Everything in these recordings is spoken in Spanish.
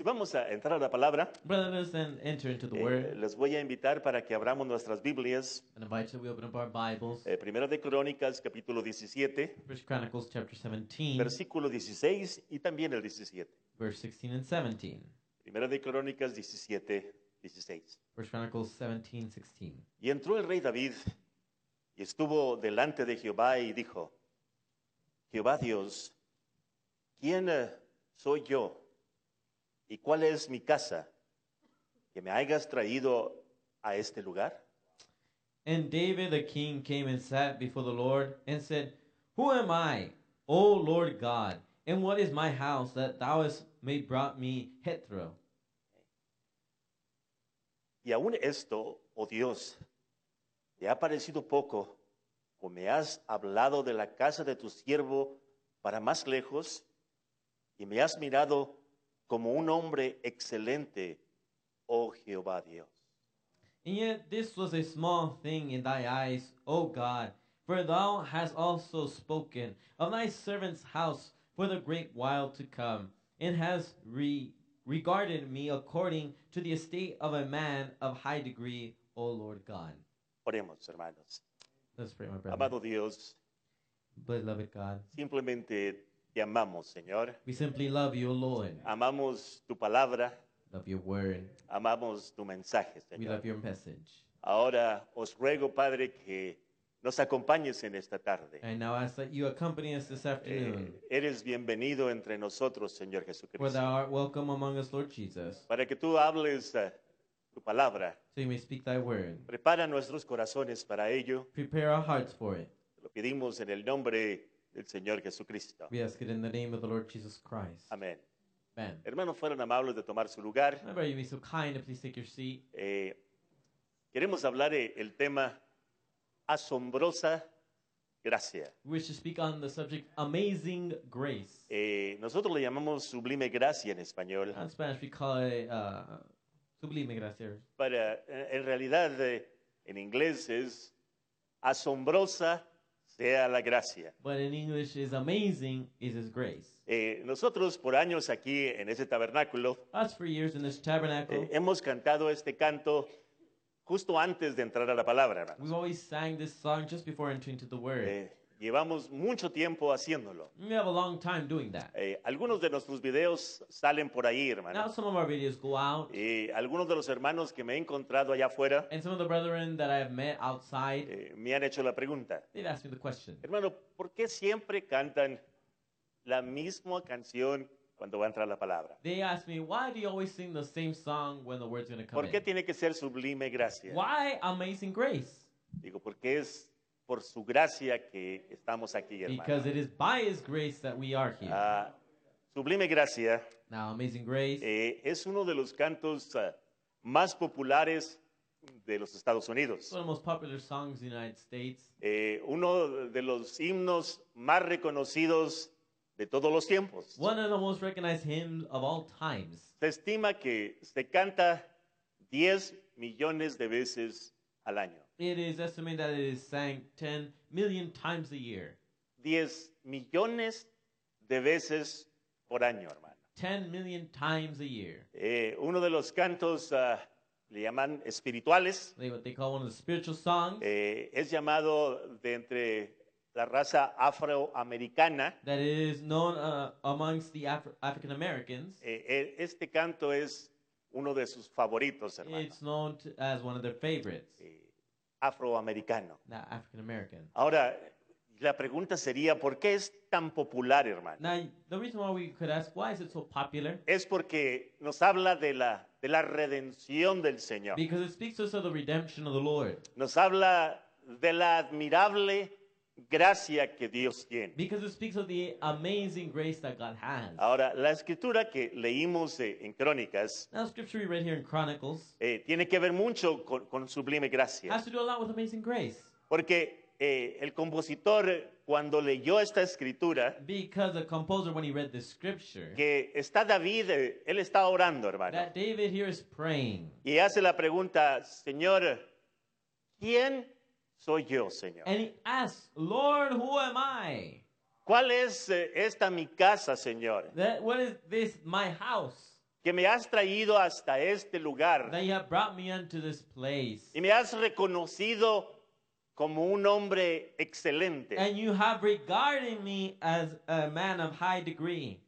vamos a entrar a la palabra. Brother, let us then enter into the Word. Les voy a invitar para que abramos nuestras Biblias. And invite you, we open up our Bibles. Primero de Crónicas, capítulo 17, First Chronicles chapter 17, versículo 16 y también el 17. verse 16 and 17. Primero de Crónicas 17, 16. First Chronicles 17, 16. Y entró el rey David y estuvo delante de Jehová y dijo: Jehová Dios, ¿quién soy yo? ¿Y cuál es mi casa que me hayas traído a este lugar? And David the king came and sat before the Lord and said, Who am I, O Lord God, and what is my house that thou hast made brought me hither? Y aún esto, oh Dios, te ha parecido poco, o me has hablado de la casa de tu siervo para más lejos, y me has mirado como un hombre excelente, oh Jehová Dios. And yet this was a small thing in thy eyes, O God, for thou hast also spoken of thy servant's house for the great while to come, and hast regarded me according to the estate of a man of high degree, O Lord God. Oremos, hermanos. Let's pray, my brother. Amado Dios, Beloved God, simplemente te amamos, Señor. we simply love you, O Lord. Amamos tu palabra, Love your word. amamos tu mensaje, We Señor. love your message. Ahora os ruego, Padre, que nos acompañes en esta tarde. And now I ask that you accompany us this afternoon, Eres bienvenido entre nosotros, Señor for Jesucristo. thou art welcome among us, Lord Jesus, Para que tú hables tu palabra. so you may speak thy word. Prepara nuestros corazones para ello. Prepare our hearts for it. Lo pedimos en el nombre del Señor Jesucristo. We ask it in the name of the Lord Jesus Christ. Amén. Amen. Hermanos, fueron amables de tomar su lugar. Remember, you be so kind to please take your seat. Queremos hablar el tema asombrosa gracia. We wish to speak on the subject Amazing Grace. Nosotros le llamamos sublime gracia en español, In Spanish, we call it Sublime Gracia. pero en realidad en inglés es asombrosa sea la gracia. But in English, is amazing is His grace. Nosotros por años aquí en ese tabernáculo Us for years in this tabernacle, hemos cantado este canto justo antes de entrar a la palabra, hermanos. we've always sang this song just before entering into the Word. Llevamos mucho tiempo haciéndolo. We have a long time doing that. Algunos de nuestros videos salen por ahí, Now hermanos. some of our videos go out, Algunos de los hermanos que me he encontrado allá afuera and some of the brethren that I have met outside, me han hecho la pregunta: they've asked me the question. hermano, ¿por qué siempre cantan la misma canción cuando va a entrar la palabra? They ask me, why do you always sing the same song when the word's going to come ¿Por qué in? tiene que ser sublime gracia? Why Amazing Grace? Digo, porque es por su gracia que estamos aquí, Because hermano. it is by His grace that we are here. Sublime gracia Now, Amazing Grace es uno de los cantos más populares de los Estados Unidos. is one of the most popular songs in the United States. Uno de los himnos más reconocidos de todos los tiempos. One of the most recognized hymns of all times. Se estima que se canta 10 millones de veces al año. It is estimated that it is sang 10 million times a year. 10 millones de veces por año, hermano. 10 million times a year. Uno de los cantos le llaman espirituales. What they call one of the spiritual songs Es llamado de entre la raza afroamericana. that is known amongst the African Americans. Este canto es uno de sus favoritos, hermano. It's known as one of their favorites. Afroamericano. Not African American. Ahora, la pregunta sería, ¿por qué es tan popular, hermano? Now, the reason why we could ask, why is it so popular? Es porque nos habla de la redención del Señor. Because it speaks to us of the redemption of the Lord. Nos habla de la admirable gracia que Dios tiene. Because it speaks of the amazing grace that God has. Ahora, la escritura que leímos en Crónicas Now, scripture we read here in Chronicles tiene que ver mucho con sublime gracia. has to do a lot with amazing grace. Porque el compositor, cuando leyó esta escritura, Because the composer, when he read the scripture, que está David, él está orando, hermano. that David here is praying. Y hace la pregunta: Señor, ¿quién soy yo, Señor? And he asks, Lord, who am I? ¿Cuál es esta mi casa, Señor? What is this, my house? que me has traído hasta este lugar that you have brought me unto this place. y me has reconocido como un hombre excelente. And you have regarded me as a man of high degree.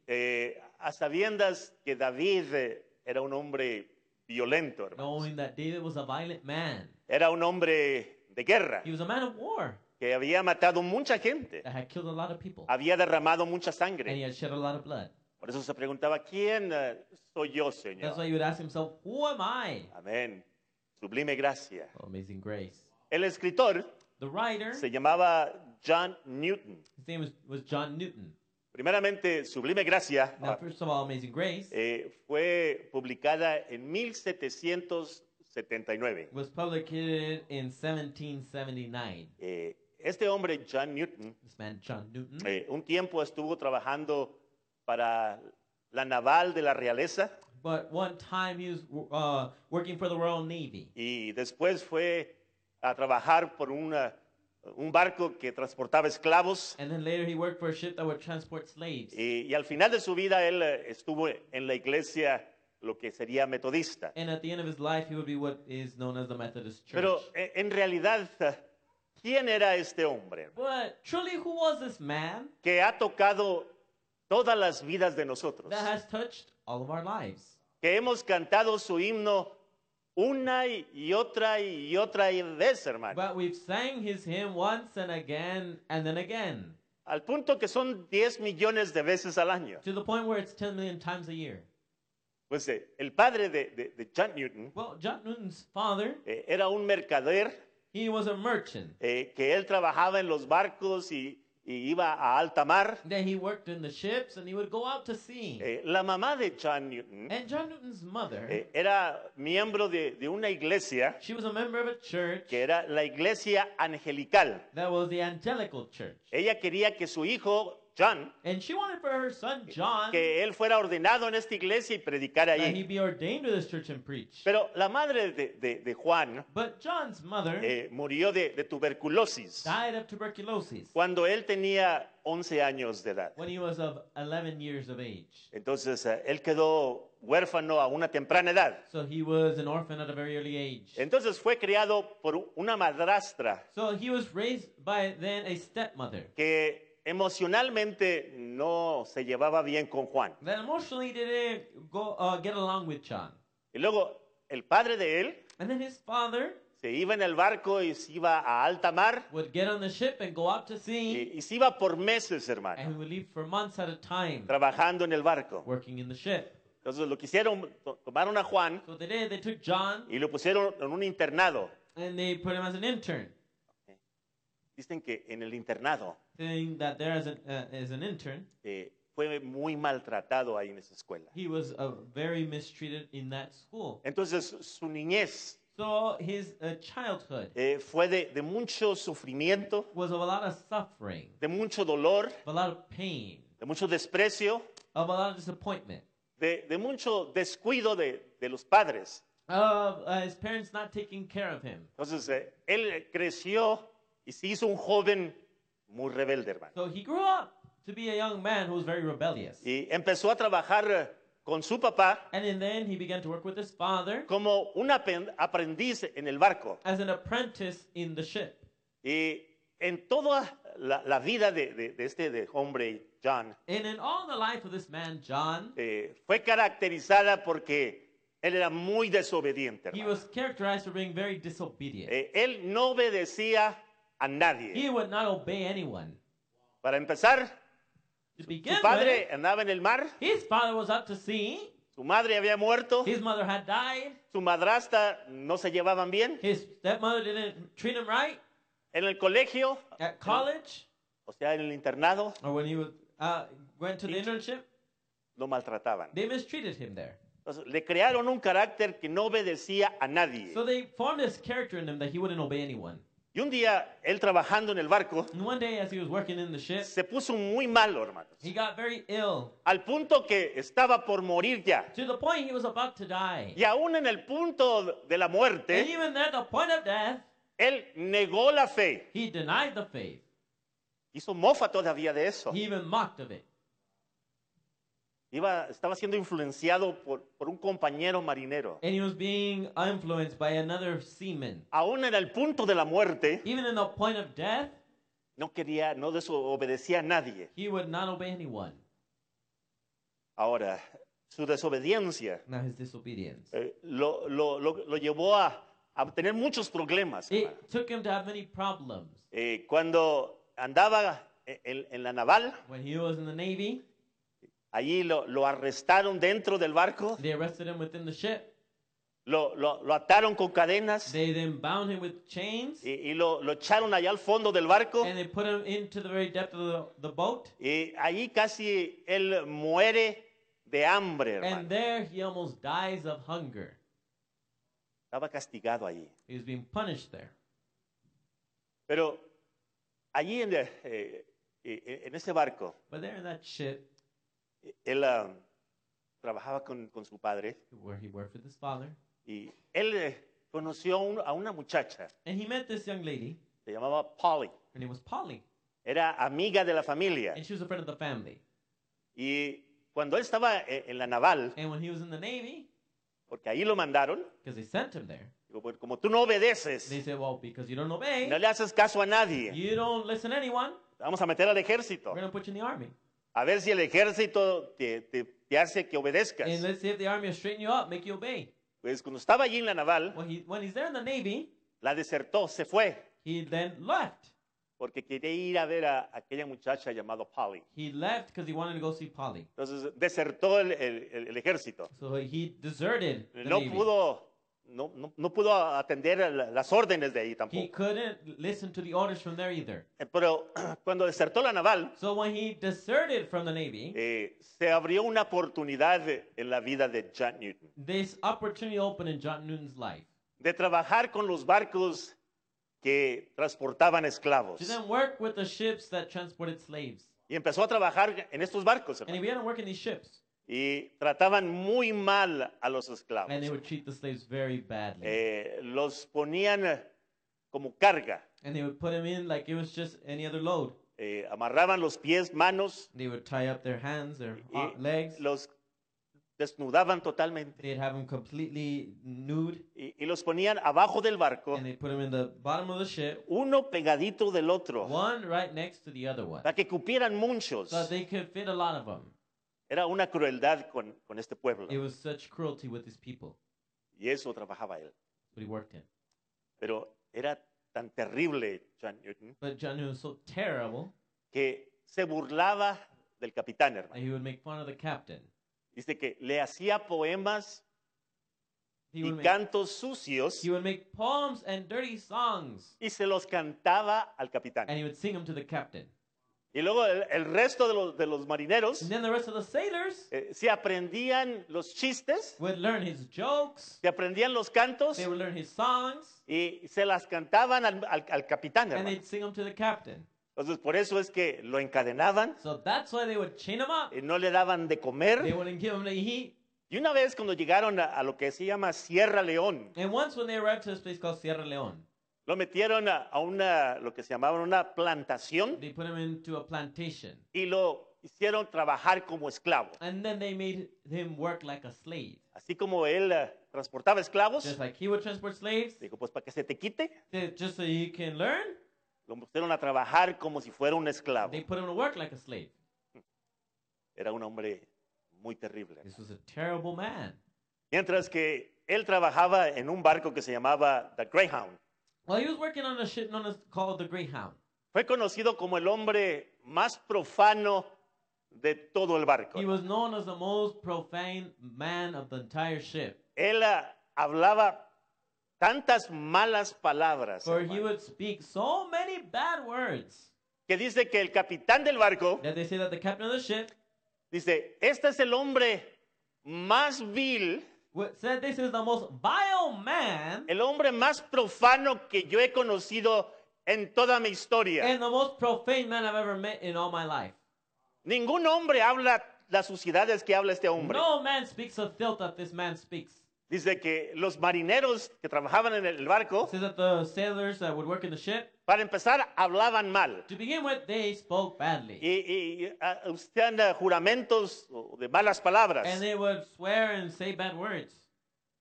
A sabiendas que David era un hombre violento, hermanos. Knowing that David was a violent man. Era un hombre de guerra He was a man of war que había matado mucha gente, that had killed a lot of people. había derramado mucha And he sangre. had shed a lot of blood. Por eso se preguntaba, ¿quién soy yo, That's Señor? why he would ask himself, who am I? Amén. Sublime gracia. Oh, amazing grace. El escritor The writer, se llamaba John Newton. his name was John Newton. Primeramente, Sublime Gracia Now, first of all, Amazing Grace fue publicada en 1779. was published in 1779. Este hombre, John Newton, This man, John Newton, un tiempo estuvo trabajando para la naval de la realeza but one time he was working for the Royal Navy. y después fue a trabajar por un barco que transportaba esclavos And then later he worked for a ship that would transport slaves. y al final de su vida él estuvo en la iglesia, lo que sería metodista. And at the end of his life, he would be what is known as the Methodist Church. Pero en realidad, ¿quién era este hombre But truly, who was this man que ha tocado todas las vidas de nosotros? that has touched all of our lives? Que hemos cantado su himno una y otra vez, hermano. But we've sang his hymn once and then again, Al punto que son 10 millones de veces al año. to the point where it's 10 million times a year. Pues el padre de John Newton Well, John Newton's father, era un mercader he was a merchant. que él trabajaba en los barcos y iba a alta mar. Then he worked in the ships and he would go out to sea. La mamá de John Newton And John Newton's mother, era miembro de una iglesia she was a member of a church que era la iglesia angelical. that was the Angelical Church. Ella quería que su hijo, John, And she wanted for her son John que él fuera ordenado en esta iglesia y predicara that he allí. be ordained to this church and preach. Pero la madre de Juan But John's mother murió de tuberculosis died of tuberculosis cuando él tenía 11 años de edad. when he was of 11 years of age. Entonces él quedó huérfano a una temprana edad. So he was an orphan at a very early age. Entonces fue criado por una madrastra So he was raised by then a stepmother que emocionalmente no se llevaba bien con Juan. that emotionally didn't get along with John. Y luego el padre de él And then his father se iba en el barco y se iba a alta mar would get on the ship and go out to sea, y se iba por meses, and hermano, he would leave for months at a time trabajando en el barco. working in the ship. Entonces lo que hicieron, tomaron a Juan So they did, they took John y lo pusieron en un internado. and they put him as an intern, Dicen que en el internado saying that there as an intern, fue muy maltratado ahí en esa escuela. he was very mistreated in that school. Entonces su niñez So his childhood fue de mucho sufrimiento, was of a lot of suffering, de mucho dolor, of a lot of pain, de mucho desprecio, of a lot of disappointment, de mucho descuido de los padres. of his parents not taking care of him. Entonces él creció y se hizo un joven muy rebelde, hermano. So he grew up to be a young man who was very rebellious. Y empezó a trabajar con su papá And then he began to work with his father como un aprendiz en el barco. as an apprentice in the ship. Y en toda la vida de este hombre, John, And in all the life of this man, John, fue caracterizada porque él era muy desobediente, he hermano. was characterized for being very disobedient. Él no obedecía a He nadie. would not obey anyone. Para empezar, To begin su padre with, andaba en el mar, his father was out to sea, su madre había muerto, his mother had died, su madrastra no se llevaban bien. his stepmother didn't treat him right En el colegio, at college, o sea, en el internado, or when he went to the internship, lo maltrataban. they mistreated him there. Entonces, le crearon un carácter que no obedecía a nadie. So they formed this character in him that he wouldn't obey anyone. Y un día, él trabajando en el barco, And one day, as he was working in the ship, se puso muy malo, hermanos. he got very ill Al punto que estaba por morir ya. to the point he was about to die. Y aún en el punto de la And muerte, even at the point of death, él negó la fe. he denied the faith. Hizo mofa todavía de eso. He even mocked of it. estaba siendo influenciado por un compañero marinero. And he was being influenced by another seaman. Aún en el punto de la muerte, Even in the point of death, no desobedecía a nadie. he would not obey anyone. Ahora, su desobediencia Now his disobedience. lo llevó a tener muchos problemas. It took him to have many problems. Cuando andaba en la naval, When he was in the Navy, allí lo arrestaron dentro del barco, they arrested him within the ship. lo ataron con cadenas They then bound him with chains, y lo echaron allá al fondo del barco. and they put him into the very depth of the boat. Y allí casi él muere de hambre, hermano. And there he almost dies of hunger. Estaba castigado allí. He was being punished there. Pero allí en ese barco, But there in that ship, él trabajaba con su padre where he worked with his father, y él conoció a una muchacha, and he met this young lady. se llamaba Polly. Her name was Polly, Era amiga de la familia. and she was a friend of the family. Y cuando él estaba en la naval, And when he was in the Navy, porque ahí lo mandaron, because they sent him there, digo, "Pues, como tú no obedeces, they said, well, because you don't obey, no le haces caso a nadie, you don't listen to anyone, vamos a meter al ejército. we're going to put you in the army. A ver si el ejército te hace que obedezcas." And let's see if the army will straighten you up, make you obey. Pues cuando estaba allí en la naval, When he's there in the Navy, la desertó, se fue, he then left. porque quería ir a ver a aquella muchacha llamada Polly. He left because he wanted to go see Polly. Entonces desertó el ejército. So he deserted the No Navy. no pudo atender las órdenes de ahí He tampoco. couldn't listen to the orders from there either. Pero cuando desertó la naval, So when he deserted from the Navy, se abrió una oportunidad en la vida de John Newton, this opportunity opened in John Newton's life de trabajar con los barcos que transportaban esclavos. to then work with the ships that transported slaves. Y empezó a trabajar en estos barcos, And he hermano. began to work in these ships. Y trataban muy mal a los esclavos. And they would treat the slaves very badly. Los ponían como carga. And they would put him in like it was just any other load. Amarraban los pies, manos, They would tie up their hands, their y legs. los desnudaban totalmente. They'd have him completely nude. Y los ponían abajo del barco, And they put him in the bottom of the ship, uno pegadito del otro, one right next to the other one. para que cupieran muchos. So they could fit a lot of them. Era una crueldad con este pueblo. It was such cruelty with his people. Y eso trabajaba él. But he worked in. Pero era tan terrible John Newton But John Newton was so terrible que se burlaba del capitán, that hermano. he would make fun of the captain. Dice que le hacía poemas He y would make, cantos sucios he would make poems and dirty songs. y se los cantaba al capitán. And he would sing them to the captain. Y luego el resto de los marineros And then the rest of the sailors se aprendían los chistes, would learn his jokes. se aprendían los cantos They would learn his songs. y se las cantaban al capitán, And hermano. they'd sing them to the captain. Entonces por eso es que lo encadenaban, So that's why they would chain him up. no le daban de They comer. wouldn't give him to eat. Y una vez cuando llegaron a lo que se llama Sierra León, And once when they arrived to this place called Sierra Leone, lo metieron lo que se llamaba una plantación they put him into a plantation. y lo hicieron trabajar como esclavo. And then they made him work like a slave. Así como él transportaba esclavos, Just like he would transport slaves, dijo, pues para que se te quite, just so he can learn, lo pusieron a trabajar como si fuera un esclavo. they put him to work like a slave. Era un hombre muy terrible. This was a terrible man. Mientras que él trabajaba en un barco que se llamaba The Greyhound. Well, he was working on a ship known as called the Greyhound. Fue conocido como el hombre más profano de todo el barco. He was known as the most profane man of the entire ship. Él hablaba tantas malas palabras, For he hermano, would speak so many bad words que dice que el capitán del barco that they say that the captain of the ship dice, este es el hombre más vil, said this is the most vile man el hombre más profano que yo he conocido en toda mi historia. and the most profane man I've ever met in all my life. Ningún hombre habla las suciedades que habla este hombre. No man speaks of filth that this man speaks. Dice que los marineros que trabajaban en el barco, It says that the sailors that would work in the ship, para empezar, hablaban mal. to begin with, they spoke badly. Hacían juramentos de malas palabras. And they would swear and say bad words.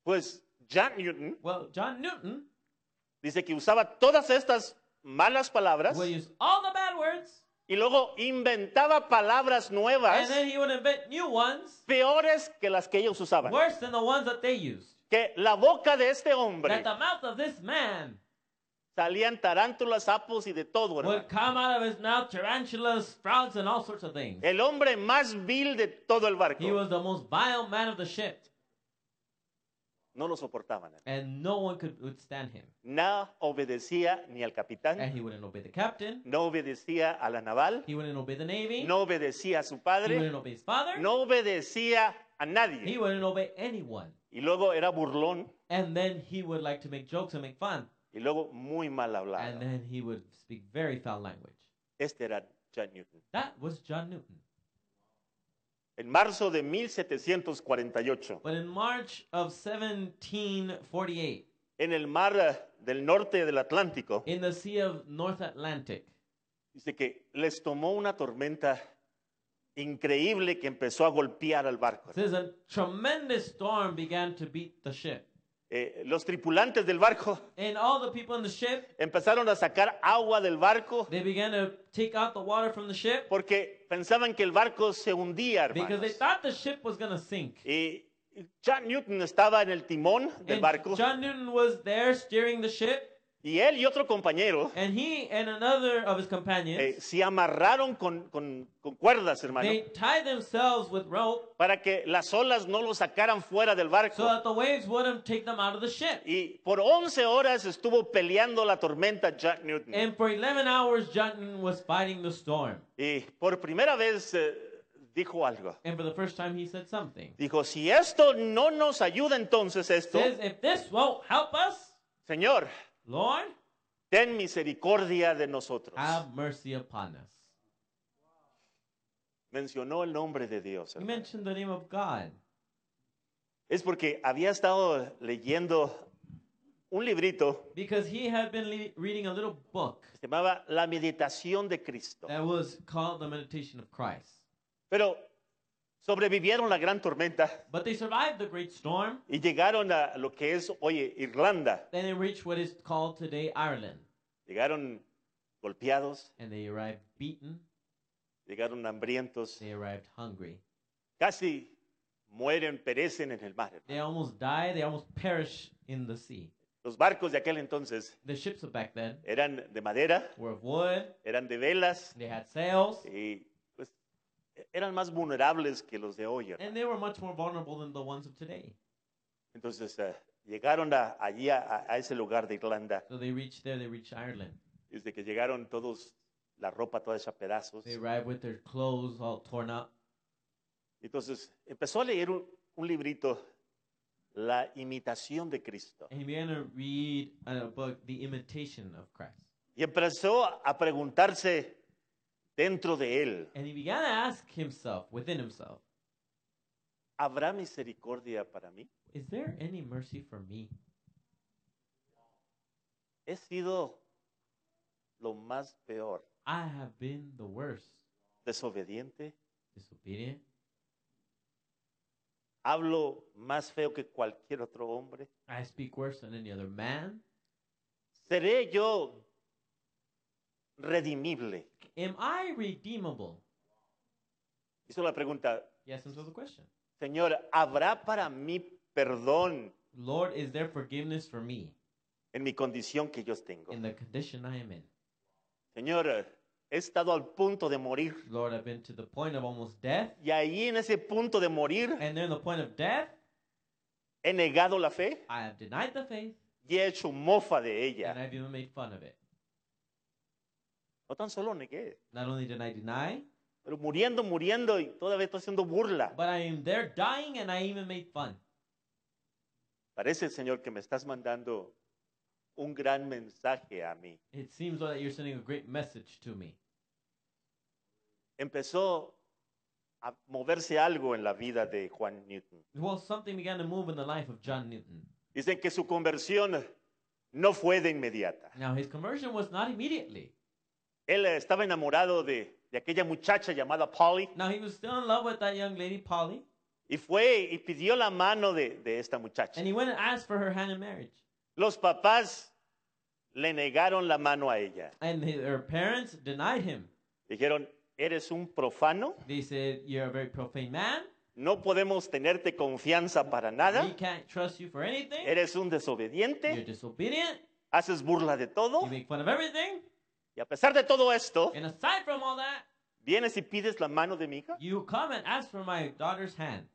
Pues John Newton Well, John Newton dice que usaba todas estas malas palabras would use all the bad words, y luego inventaba palabras and nuevas then he would invent new ones, peores que las que ellos usaban. worse than the ones that they used. Que la boca de este hombre That the mouth of this man salían tarántulas, sapos y de todo, hermano. would come out of his mouth tarantulas, frogs, and all sorts of things. El hombre más vil de todo el barco. He was the most vile man of the ship, No lo soportaban. Hermano. and no one could withstand him. No obedecía ni al capitán, And he wouldn't obey the captain. no obedecía a la naval, He wouldn't obey the navy. no obedecía a su He padre, wouldn't obey his father. no obedecía a He nadie. wouldn't obey anyone. Y luego era burlón And then he would like to make jokes and make fun. y luego muy mal And hablado. then he would speak very foul language. Este era John Newton. That was John Newton. En marzo de 1748, But in March of 1748, en el mar del norte del Atlántico, in the Sea of North Atlantic, dice que les tomó una tormenta increíble que empezó a golpear al barco. it says a tremendous storm began to beat the ship. Los tripulantes del barco And all the people in the ship, empezaron a sacar agua del barco they began to take out the water from the ship porque pensaban que el barco se hundía, because they hermanos. thought the ship was going to sink. Y John Newton estaba en el timón del And barco John Newton was there steering the ship, y él y otro compañero and he and another of his companions, se amarraron con cuerdas, hermano, they tied themselves with rope para que las olas no lo sacaran fuera del so barco. that the waves wouldn't take them out of the ship. Y por 11 horas estuvo peleando la tormenta John Newton. And for 11 hours, John Newton was fighting the storm. Y por primera vez dijo algo. And for the first time, he said something. Dijo, si esto no nos ayuda entonces esto, Says, if this won't help us, Señor, Lord, ten misericordia de nosotros. have mercy upon us. Mencionó el nombre de Dios. He hermano. mentioned the name of God Es porque había estado leyendo un librito because he had been reading a little book que se llamaba La Meditación de Cristo. that was called The Meditation of Christ. Pero sobrevivieron la gran tormenta But they survived the great storm, y llegaron a lo que es hoy Irlanda. then they reached what is called today Ireland. Llegaron golpeados, And they arrived beaten, llegaron hambrientos, they arrived hungry. casi mueren, perecen en el mar. They almost die, they almost perish in the sea. Los barcos de aquel entonces The ships of back then eran de madera, were of wood, eran de velas they had sails, y pues eran más vulnerables que los de hoy. hermano. and they were much more vulnerable than the ones of today. Entonces llegaron allí a ese lugar de Irlanda. So they reached there, they reached Ireland. Desde que llegaron todos, la ropa toda hecha pedazos. They arrived with their clothes all torn up. Entonces empezó a leer un librito, La Imitación de Cristo. And he began to read a book, The Imitation of Christ. Y empezó a preguntarse dentro de él, And he began to ask himself, within himself, ¿habrá misericordia para mí? is there any mercy for me? He sido lo más peor, I have been the worst, desobediente, disobedient. hablo más feo que cualquier otro hombre. I speak worse than any other man. ¿Seré yo redimible? Am I redeemable? Hizo la pregunta, He asked himself the question. Señor, ¿habrá para mí perdón Lord, is there forgiveness for me en mi condición que yo tengo? in the condition I am in? Señor, he estado al punto de morir. Lord, I've been to the point of almost death. Y ahí en ese punto de morir And then the point of death, he negado la fe I have denied the faith. y he hecho mofa de And ella. I've even made fun of it. No tan solo negué, Not only did I deny, pero muriendo y todavía estoy haciendo burla. but I am there dying and I even made fun. Parece, Señor, que me estás mandando un gran mensaje a mí. It seems that you're sending a great message to me. Empezó a moverse algo en la vida de Juan Newton. Well, something began to move in the life of John Newton. Dicen que su conversión no fue de inmediata. Now, his conversion was not immediately. Él estaba enamorado de aquella muchacha llamada Polly Now, he was still in love with that young lady, Polly, y fue y pidió la mano de esta muchacha. and he went and asked for her hand in marriage. Los papás le negaron la mano a ella. And her parents denied him. Dijeron, eres un profano, They said, "You're a very profane man. no podemos tenerte confianza para We nada, can't trust you for anything. eres un You're desobediente, disobedient. haces burla de todo, You make fun of everything. y a pesar de todo esto, And aside from all that, vienes y pides la mano de mi hija. you come and ask for my daughter's hand."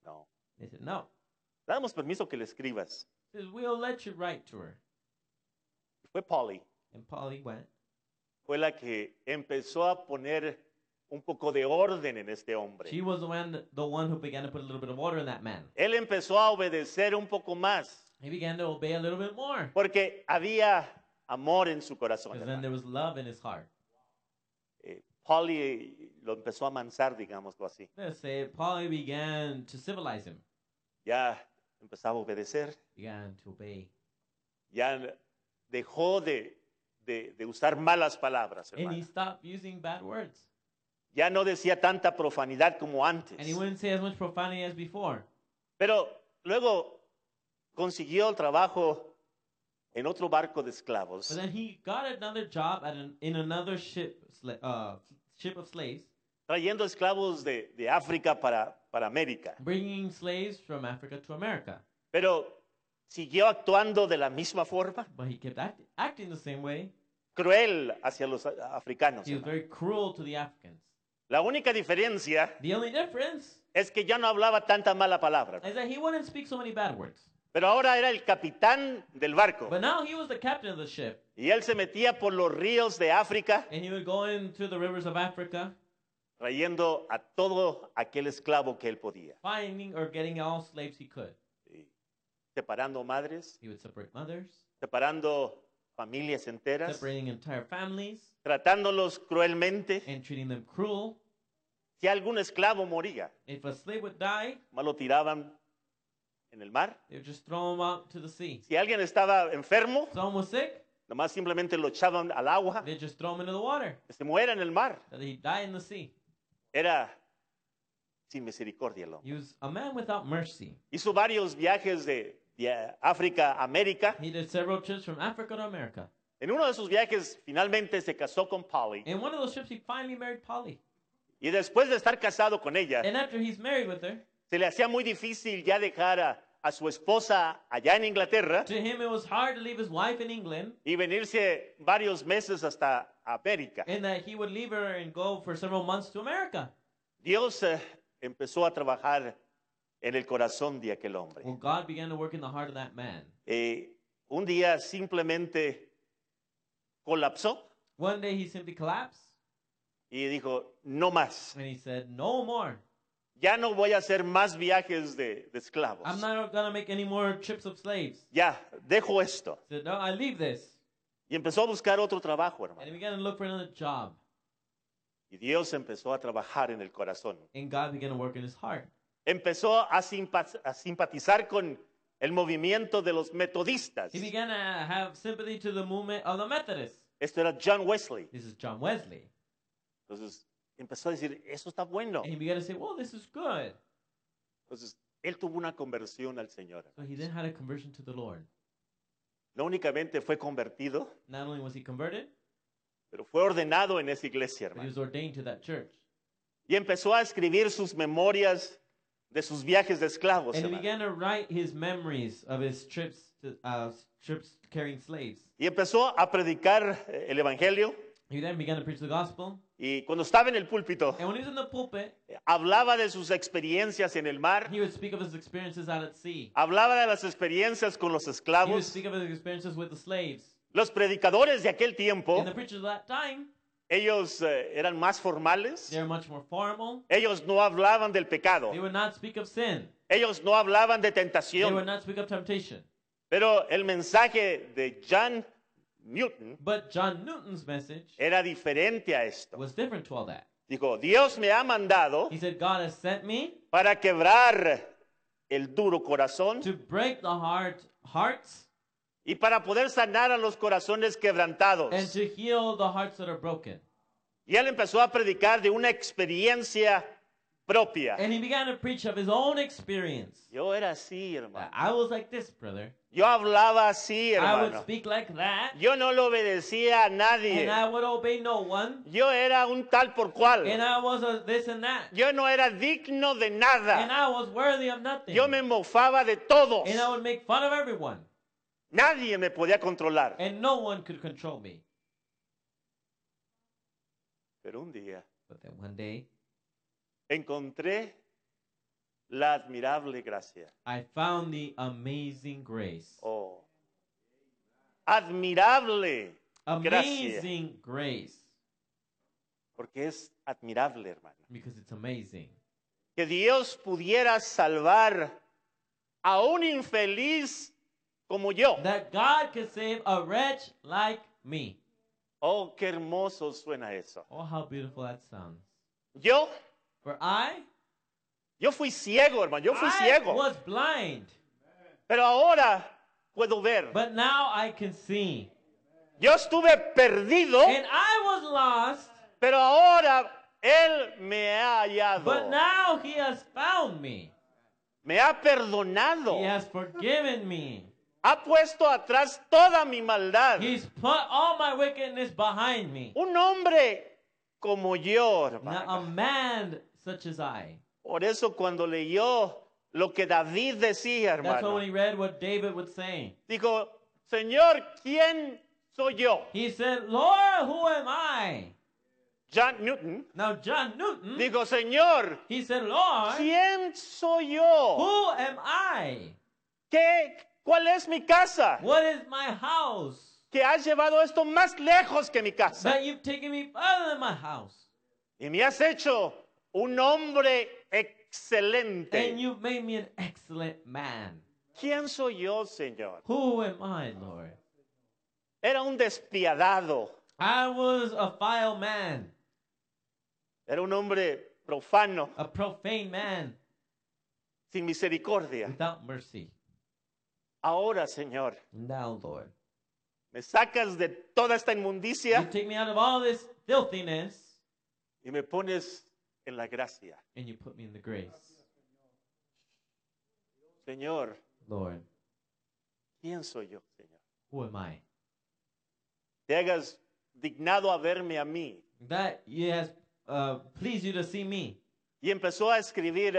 No, They said, "No." damos permiso que le escribas. He says, "We'll let you write to her." Fue Polly, And Polly went. fue la que empezó a poner un poco de orden en este hombre. She was the one who began to put a little bit of order in that man. Él empezó a obedecer un poco más He began to obey a little bit more. porque había amor en su corazón. Because then hermano. there was love in his heart. Polly lo empezó a amansar, digámoslo así. Let's say Polly began to civilize him. Ya empezaba a obedecer, Began to obey. ya dejó de usar malas palabras, And he hermano. stopped using bad words. Ya no decía tanta profanidad como antes. And he wouldn't say as much profanity as before. Pero luego consiguió el trabajo en otro barco de But esclavos, then he got another job in another ship of slaves, trayendo esclavos de África para América. bringing slaves from Africa to America. Pero siguió actuando de la misma forma, But he kept acting the same way. cruel hacia los africanos. He was hermano. very cruel to the Africans. La única diferencia The only difference es que ya no hablaba tanta mala palabra. is that he wouldn't speak so many bad words. Pero ahora era el capitán del barco. But now he was the captain of the ship. Y él se metía por los ríos de África, And he would go into the rivers of Africa, trayendo a todo aquel esclavo que él podía. finding or getting all slaves he could. Sí. Separando madres, He would separate mothers, separando familias enteras, separating entire families, tratándolos cruelmente. and treating them cruel. Si algún esclavo moría, If a slave would die, más lo tiraban en el mar. they would just throw him out to the sea. Si alguien estaba enfermo, Someone was sick, nomás simplemente lo echaban al agua, they'd just throw him into the water, que se muera en el mar. that he'd die in the sea. Era sin misericordia el hombre. He was a man without mercy. Hizo varios viajes de África a América. He did several trips from Africa to America. En uno de sus viajes finalmente se casó con Polly. In one of those trips, he finally married Polly. Y después de estar casado con ella, And after he's married with her, se le hacía muy difícil ya dejar a su esposa allá en Inglaterra to him it was hard to leave his wife in England, y venirse varios meses hasta América. and that he would leave her and go for several months to America. Dios empezó a trabajar en el corazón de aquel hombre. Well, God began to work in the heart of that man. Un día simplemente colapsó One day he simply collapsed, y dijo, no más. and he said, "No more. Ya no voy a hacer más viajes de esclavos. I'm not going to make any more trips of slaves." Ya, dejo esto. He said, "No, I leave this." Y empezó a buscar otro trabajo, And he hermano. began to look for another job. Y Dios empezó a trabajar en el corazón. And God began to work in his heart. Empezó a simpatizar con el movimiento de los metodistas. He began to have sympathy to the movement of the Methodists. Esto era John Wesley. This is John Wesley. Entonces empezó a decir, eso está bueno. And he began to say, "Well, this is good." Entonces él tuvo una conversión al Señor. So he then had a conversion to the Lord. No únicamente fue convertido, Not only was he converted, pero fue ordenado en esa iglesia, but he hermano. was ordained to that church. Y empezó a escribir sus memorias de sus viajes de esclavos, And he hermano. began to write his memories of his trips carrying slaves. Y empezó a predicar el evangelio. He then began to preach the gospel. Y cuando estaba en el púlpito, And when he was in the pulpit, hablaba de sus experiencias en el mar, he would speak of his experiences out at sea. hablaba de las experiencias con los He would esclavos. speak of his experiences with the slaves. Los predicadores de aquel tiempo, And the preachers of that time, ellos eran más formales. they were much more formal. Ellos no hablaban del pecado. They would not speak of sin. Ellos no hablaban de They would tentación. not speak of temptation. Pero el mensaje de John Newton But John Newton's message era diferente a esto. was different to all that. Dijo, Dios me ha mandado He said, God has sent me para quebrar el duro corazón to break the hearts y para poder sanar a los corazones and quebrantados. to heal the hearts that are broken. Y él empezó a predicar de una experiencia propia. And he began to preach of his own experience. Yo era así, hermano. I was like this, brother. Yo hablaba así, I would hermano. speak like that, Yo no le obedecía a and nadie. I would obey no one, Yo era un tal por cual. and I was a this and that, Yo no era digno de and nada. I was worthy of nothing, Yo me mofaba de todos. and I would make fun of everyone, Nadie me podía controlar. and no one could control me. Pero un día But then one day, encontré la admirable gracia. I found the amazing grace. Oh, admirable gracia. Amazing grace. Porque es admirable, hermano. Because it's amazing. Que Dios pudiera salvar a un infeliz como yo. That God could save a wretch like me. Oh, qué hermoso suena eso. Oh, how beautiful that sounds. Yo fui ciego, hermano. Yo fui I ciego. was blind, Pero ahora puedo ver. but now I can see. Yo estuve perdido, And I was lost, pero ahora Él me ha hallado. but now he has found me. Me ha perdonado. He has forgiven me. Ha puesto atrás toda mi maldad. He's put all my wickedness behind me. Un hombre como yo, Now, hermano. a man such as I. Por eso cuando leyó lo que David decía, That's why hermano, when he read what David would say, dijo, Señor, ¿quién soy yo? he said, Lord, who am I? John Newton Now, John Newton, dijo, Señor, he said, Lord, ¿quién soy yo? who am I? ¿Cuál es mi casa? What is my house? Que has llevado esto más lejos que mi casa. That you've taken me further than my house. Y me has hecho un hombre And excelente. you've made me an excellent man. ¿Quién soy yo, Señor? Who am I, Lord? Era un despiadado. I was a vile man, Era un hombre profano, a profane man, sin misericordia. without mercy. Ahora, Señor, Now, Lord, me sacas de toda esta you inmundicia take me out of all this filthiness y me pones en la gracia. and you put me in the grace. Señor, Lord, ¿quién soy yo, Señor? who am I? Te hagas dignado a verme a mí. That it has pleased you to see me. Y empezó a escribir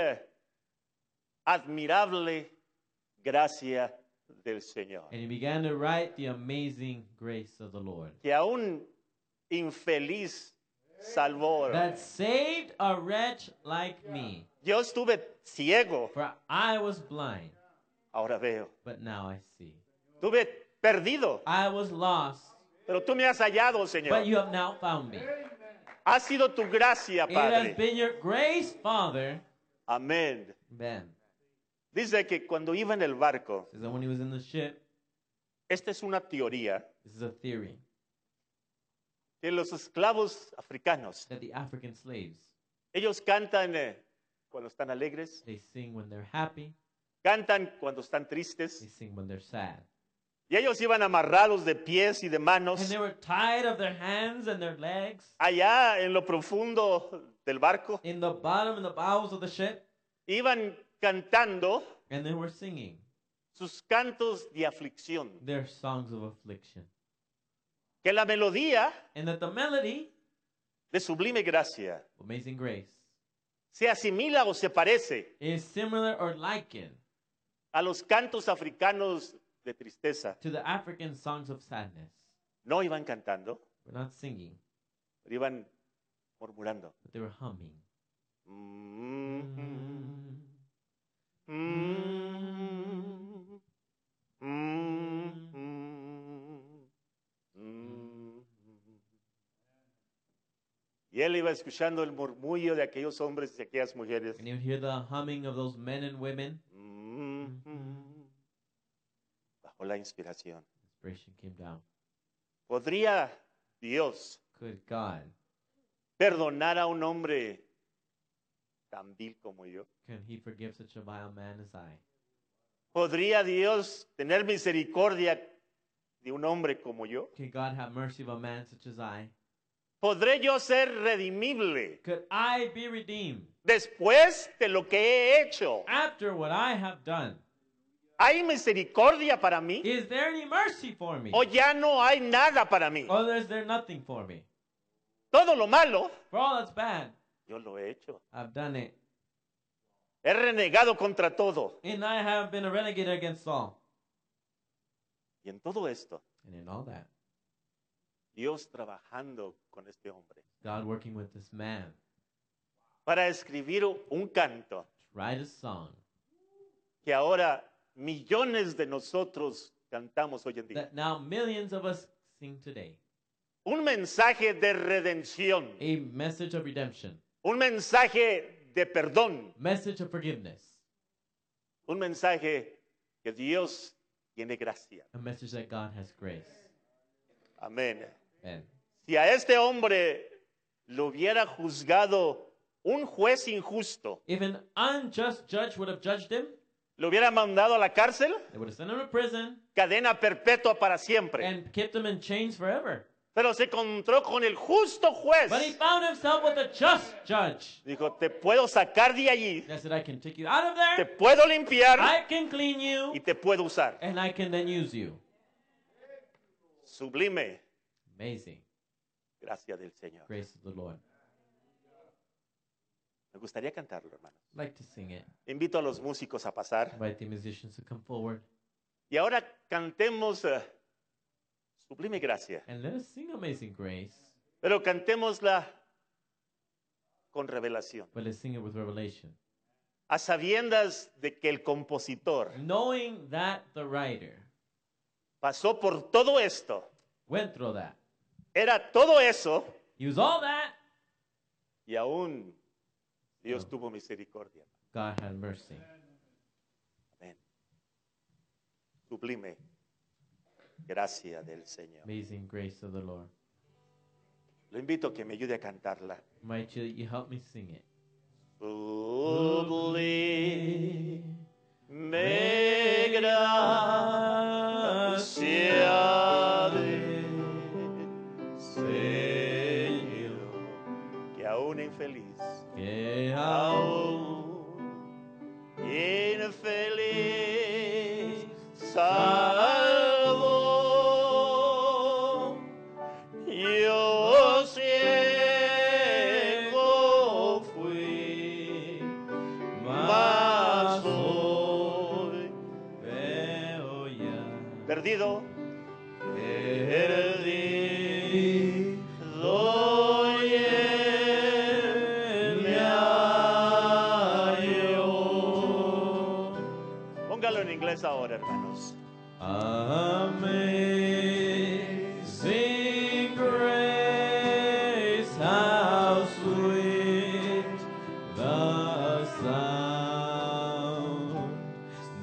admirable gracia del Señor. And he began to write the amazing grace of the Lord. Que a un infeliz salvó. That saved a wretch like me. Yo estuve ciego, For I was blind, ahora veo. but now I see. Estuve perdido, I was lost, pero tú me has hallado, but Señor. you have now found me. Ha sido tu gracia, It has Padre. been your grace, Father. Amén. Ben Dice que cuando iba en el barco, says that when he was in the ship, esta es una teoría, this is a theory, que los esclavos africanos, that the African slaves, ellos cantan cuando están alegres, they sing when they're happy, cantan cuando están they tristes, sing when they're sad. y ellos iban amarrados de pies y de And manos they were tied of their hands and their legs allá en lo profundo del barco, in the bottom, in the bowels of the ship, iban cantando and they were singing sus cantos de aflicción, their songs of affliction. que la melodía And that the melody, de sublime gracia Amazing Grace, se asimila o se parece is similar or likened a los cantos africanos de tristeza. to the African songs of sadness. No iban cantando, We're not singing, pero iban murmurando. but they were humming. Y él iba escuchando el murmullo de aquellos hombres y de aquellas mujeres. And you would hear the humming of those men and women. Bajo la inspiración. Inspiration came down. ¿Podría Dios Good God perdonar a un hombre tan vil como yo? Can he forgive such a vile man as I? ¿Podría Dios tener misericordia de un hombre como yo? Can God have mercy of a man such as I? ¿Podré yo ser redimible Could I be redeemed después de lo que he hecho? after what I have done? ¿Hay misericordia para mí? Is there any mercy for me? ¿O ya no hay nada para mí? Or is there nothing for me? Todo lo malo, For all that's bad, yo lo he hecho. I've done it. He renegado contra todo. And I have been a renegade against all. Y en todo esto, And in all that, Dios trabajando con este hombre God working with this man para escribir un canto to write a song que ahora millones de nosotros cantamos hoy en día. that now millions of us sing today. Un mensaje de redención, A message of redemption, un mensaje de perdón, message of forgiveness, un mensaje que Dios tiene gracia. a message that God has grace. Amén. And Si a este hombre lo hubiera juzgado un juez injusto, if an unjust judge would have judged him, lo hubiera mandado a la cárcel, they would have sent him to prison cadena perpetua para siempre. and kept him in chains forever. Pero se encontró con el justo juez. But he found himself with a just judge. Dijo, te puedo sacar de allí, That said, I can take you out of te there, puedo limpiar I can clean you, y te puedo usar. and I can then use you. Sublime Amazing. gracia del Señor. Grace of the Lord. Me gustaría cantarlo, hermanos. I'd like to sing it. Invito a los músicos a pasar. Invite the musicians to come forward. Y ahora cantemos Sublime Gracia. And let us sing Amazing Grace. Pero cantémosla con revelación. But let's sing it with revelation. A sabiendas de que el compositor Knowing that the writer pasó por todo esto. went through that. Era todo eso He was all that. y aún Dios No. tuvo misericordia. God had mercy. Amén. Sublime gracia del Señor. Amazing grace of the Lord. Lo invito a que me ayude a cantarla. Might you help me sing it? Sublime gracia del Señor, que aún infeliz, Que aún infeliz, salvo. Yo ciego fui, mas hoy veo ya. perdido, y él me halló. Póngalo en inglés ahora, hermanos. Amazing grace, how sweet the sound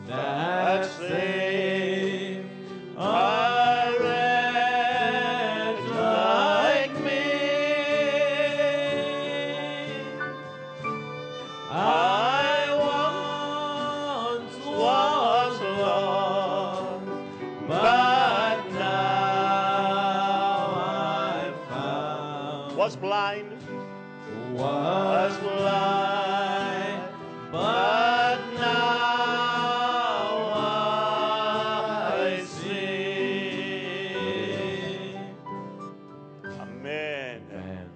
that saved a wretch like me. I once was lost, but now I'm found. Was blind, Was blind, but now I see. amén. Man,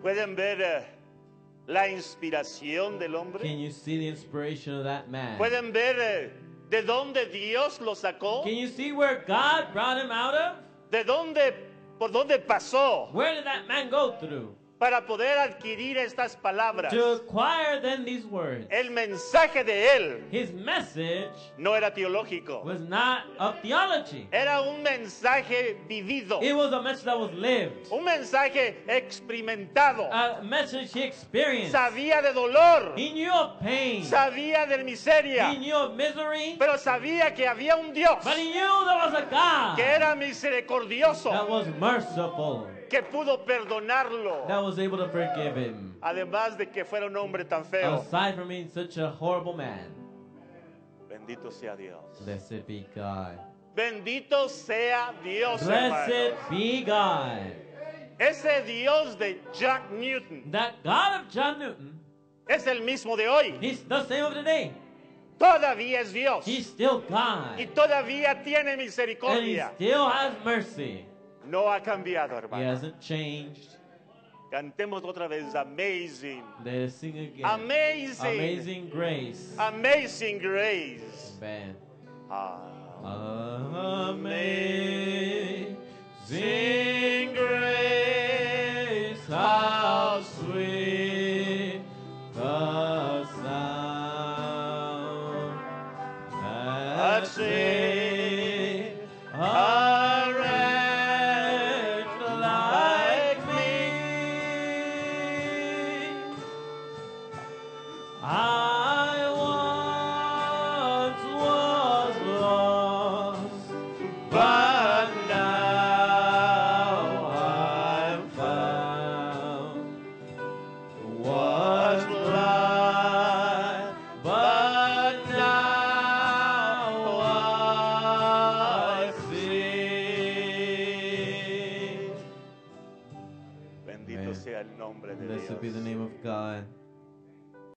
¿Pueden ver la inspiración del hombre? can you see the inspiration of that man? ¿Pueden ver de dónde Dios lo sacó? Can you see where God brought him out of? ¿De dónde, por dónde pasó Where did that man go through para poder adquirir estas palabras? to acquire then these words? El mensaje de él His message no era teológico, was not of theology. era un mensaje vivido, It was a message that was lived, un mensaje experimentado. a message he experienced. Sabía de dolor, He knew of pain. sabía de He miseria, knew of misery. pero sabía que había un Dios But he knew there was a God que era misericordioso, that was merciful, que pudo perdonarlo. that was able to forgive him. Además de que fuera un hombre tan feo. Aside from being such a horrible man, Bendito sea Dios. blessed be God. Bendito sea Dios, Blessed hermanos. be God. Ese Dios de Jack Newton That God of John Newton, es el mismo de hoy. He's the same of today. Todavía es Dios. He's still God. Y todavía tiene And He misericordia. still has mercy. No ha cambiado, He hermano. hasn't changed. Cantemos otra vez. Amazing. Let us sing again. Amazing. Amazing grace. Amazing grace. Amen. Ah. Amazing grace, how sweet the sound that saved a wretch like me. I once was lost, but now I'm found. Was blind, but now I see. Bendito Amen. sea el nombre de Blessed be the Dios. name of God.